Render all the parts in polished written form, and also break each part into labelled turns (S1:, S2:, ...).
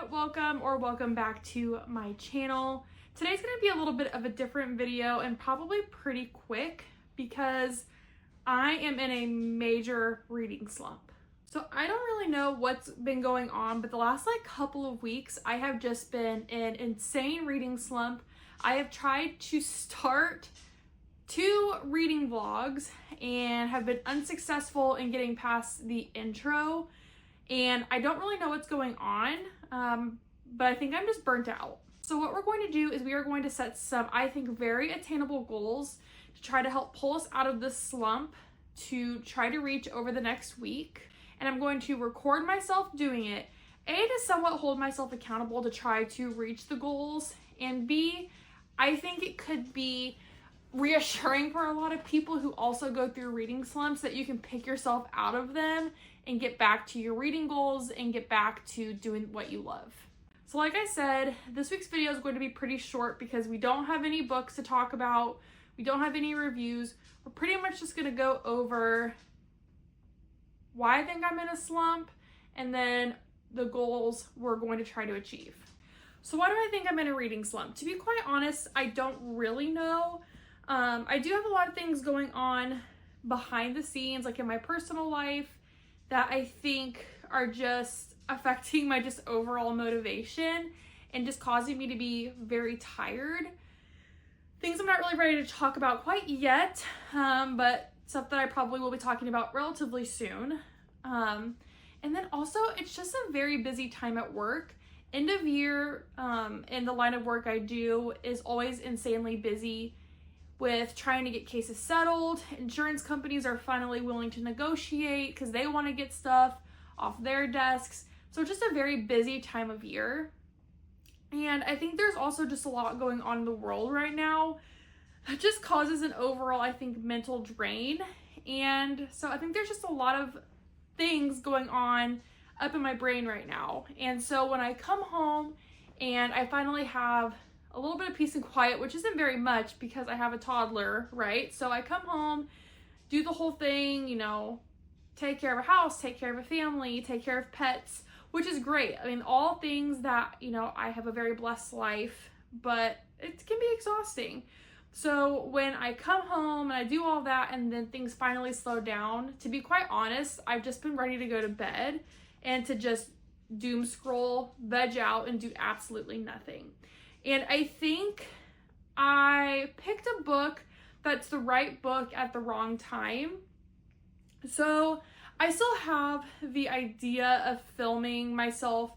S1: Welcome back to my channel. Today's going to be a little bit of a different video and probably pretty quick because I am in a major reading slump. So I don't really know what's been going on, but the last couple of weeks I have just been in an insane reading slump. I have tried to start 2 reading vlogs and have been unsuccessful in getting past the intro. And I don't really know what's going on, but I think I'm just burnt out. So what we're going to do is we are going to set some, I think, very attainable goals to try to help pull us out of this slump to try to reach over the next week. And I'm going to record myself doing it, A, to somewhat hold myself accountable to try to reach the goals, and B, I think it could be reassuring for a lot of people who also go through reading slumps that you can pick yourself out of them and get back to your reading goals and get back to doing what you love. So like I said, this week's video is going to be pretty short because we don't have any books to talk about. We don't have any reviews. We're pretty much just going to go over why I think I'm in a slump and then the goals we're going to try to achieve. So why do I think I'm in a reading slump? To be quite honest, I don't really know. I do have a lot of things going on behind the scenes, like in my personal life, that I think are just affecting my just overall motivation and just causing me to be very tired. Things I'm not really ready to talk about quite yet, but stuff that I probably will be talking about relatively soon. And then also, it's just a very busy time at work. End of year in the line of work I do is always insanely busy with trying to get cases settled. Insurance companies are finally willing to negotiate because they want to get stuff off their desks. So it's just a very busy time of year. And I think there's also just a lot going on in the world right now that just causes an overall, I think, mental drain. And so I think there's just a lot of things going on up in my brain right now. And so when I come home and I finally have a little bit of peace and quiet, which isn't very much because I have a toddler, right? So I come home, do the whole thing, take care of a house, take care of a family, take care of pets, which is great. I mean, all things that, I have a very blessed life, but it can be exhausting. So when I come home and I do all that and then things finally slow down, to be quite honest, I've just been ready to go to bed and to just doom scroll, veg out, and do absolutely nothing. And I think I picked a book that's the right book at the wrong time. So I still have the idea of filming myself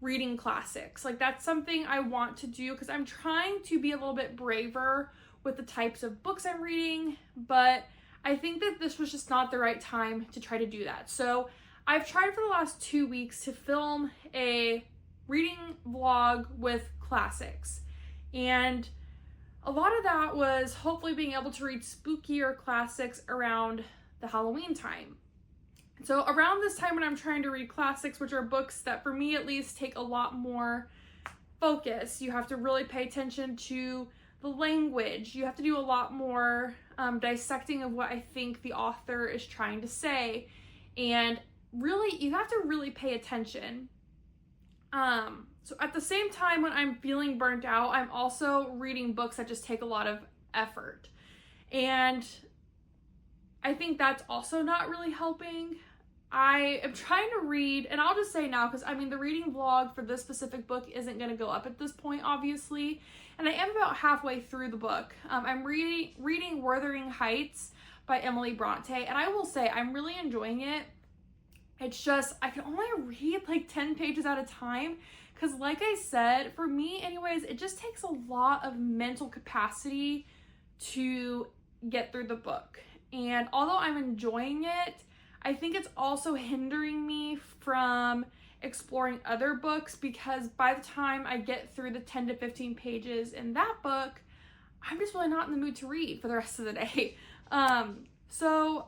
S1: reading classics. That's something I want to do because I'm trying to be a little bit braver with the types of books I'm reading, but I think that this was just not the right time to try to do that. So I've tried for the last 2 weeks to film a reading vlog with classics, and a lot of that was hopefully being able to read spookier classics around the Halloween time. So around this time when I'm trying to read classics, which are books that for me at least take a lot more focus, you have to really pay attention to the language, you have to do a lot more dissecting of what I think the author is trying to say, and really you have to really pay attention. So at the same time when I'm feeling burnt out, I'm also reading books that just take a lot of effort. And I think that's also not really helping. I am trying to read, and I'll just say now, because the reading vlog for this specific book isn't going to go up at this point, obviously. And I am about halfway through the book. I'm reading Wuthering Heights by Emily Bronte, and I will say I'm really enjoying it. It's just, I can only read 10 pages at a time because like I said, for me anyways, it just takes a lot of mental capacity to get through the book. And although I'm enjoying it, I think it's also hindering me from exploring other books because by the time I get through the 10 to 15 pages in that book, I'm just really not in the mood to read for the rest of the day. So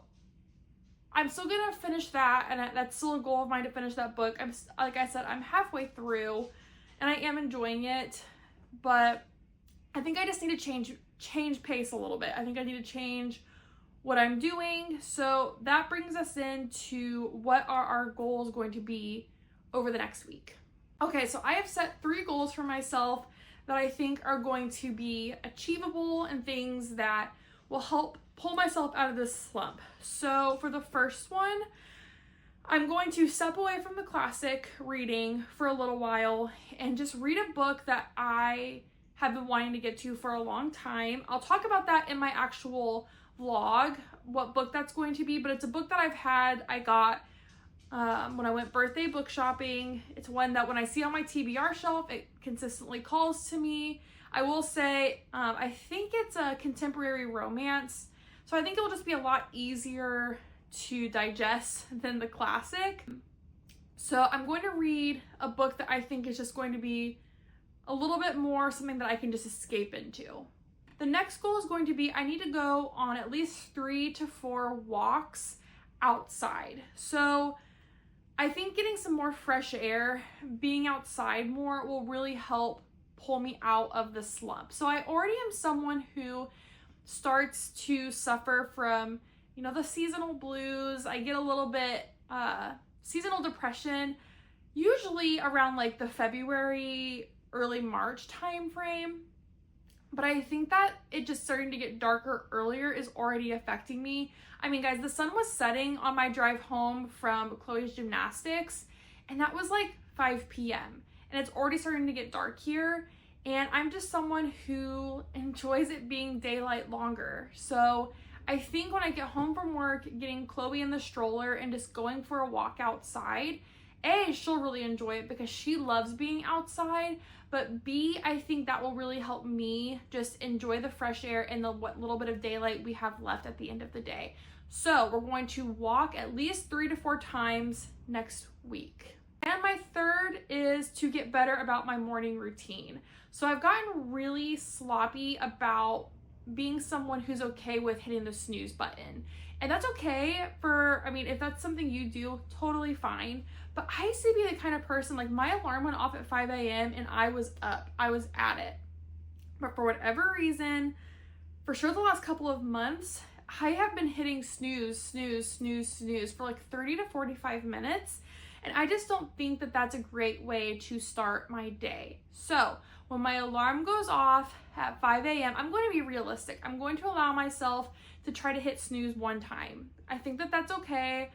S1: I'm still gonna finish that, and that's still a goal of mine to finish that book. Like I said, I'm halfway through, and I am enjoying it, but I think I just need to change pace a little bit. I think I need to change what I'm doing. So that brings us into what are our goals going to be over the next week. Okay, so I have set 3 goals for myself that I think are going to be achievable and things that will help pull myself out of this slump. So for the first one, I'm going to step away from the classic reading for a little while and just read a book that I have been wanting to get to for a long time. I'll talk about that in my actual vlog, what book that's going to be, but it's a book that I got when I went birthday book shopping. It's one that when I see on my TBR shelf, it consistently calls to me. I will say, I think it's a contemporary romance, so I think it'll just be a lot easier to digest than the classic. So I'm going to read a book that I think is just going to be a little bit more something that I can just escape into. The next goal is going to be, I need to go on at least 3 to 4 walks outside. So I think getting some more fresh air, being outside more, will really help pull me out of the slump. So I already am someone who starts to suffer from, the seasonal blues. I get a little bit seasonal depression, usually around like the February, early March time frame. But I think that it just starting to get darker earlier is already affecting me. I mean, guys, the sun was setting on my drive home from Chloe's gymnastics, and that was like 5 p.m. And it's already starting to get dark here. And I'm just someone who enjoys it being daylight longer. So I think when I get home from work, getting Chloe in the stroller and just going for a walk outside, A, she'll really enjoy it because she loves being outside, but B, I think that will really help me just enjoy the fresh air and the what little bit of daylight we have left at the end of the day. So we're going to walk at least 3 to 4 times next week. And my third is to get better about my morning routine. So I've gotten really sloppy about being someone who's okay with hitting the snooze button. And that's okay if that's something you do, totally fine. But I used to be the kind of person, like my alarm went off at 5 a.m. and I was up, I was at it. But for whatever reason, for sure the last couple of months, I have been hitting snooze for like 30 to 45 minutes. And I just don't think that that's a great way to start my day. So when my alarm goes off at 5 a.m., I'm going to be realistic. I'm going to allow myself to try to hit snooze 1 time. I think that that's okay,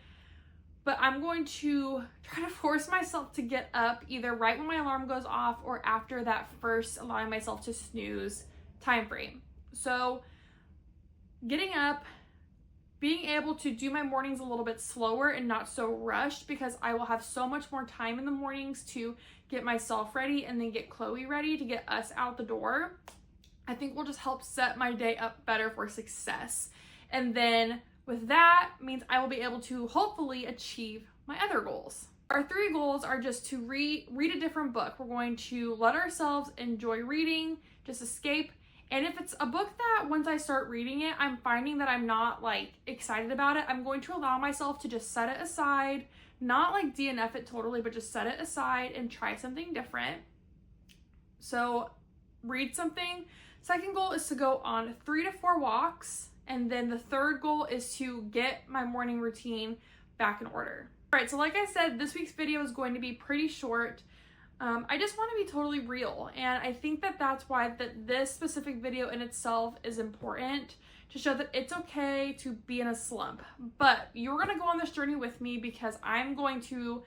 S1: but I'm going to try to force myself to get up either right when my alarm goes off or after that first allowing myself to snooze time frame. So getting up, being able to do my mornings a little bit slower and not so rushed, because I will have so much more time in the mornings to get myself ready and then get Chloe ready to get us out the door, I think will just help set my day up better for success. And then with that means I will be able to hopefully achieve my other goals. Our 3 goals are just to read a different book. We're going to let ourselves enjoy reading, just escape. And if it's a book that once I start reading it, I'm finding that I'm not like excited about it, I'm going to allow myself to just set it aside, not like DNF it totally, but just set it aside and try something different. So read something. Second goal is to go on 3 to 4 walks. And then the third goal is to get my morning routine back in order. All right, so like I said, this week's video is going to be pretty short. I just want to be totally real, and I think that that's why this specific video in itself is important, to show that it's okay to be in a slump. But you're going to go on this journey with me because I'm going to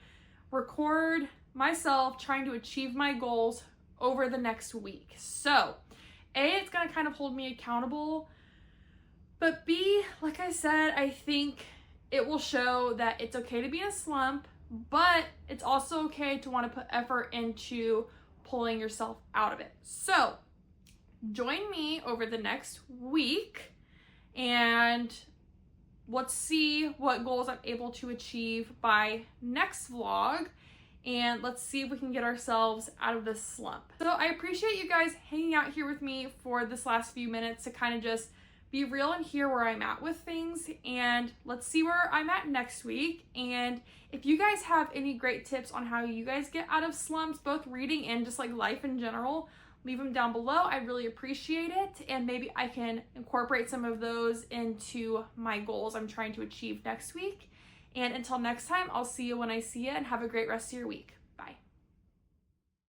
S1: record myself trying to achieve my goals over the next week. So, A, it's going to kind of hold me accountable, but B, like I said, I think it will show that it's okay to be in a slump, but it's also okay to want to put effort into pulling yourself out of it. So join me over the next week and let's see what goals I'm able to achieve by next vlog. And let's see if we can get ourselves out of this slump. So I appreciate you guys hanging out here with me for this last few minutes to kind of just be real and hear where I'm at with things, and let's see where I'm at next week. And if you guys have any great tips on how you guys get out of slumps, both reading and just like life in general, leave them down below. I really appreciate it, and maybe I can incorporate some of those into my goals I'm trying to achieve next week. And until next time, I'll see you when I see you, and have a great rest of your week.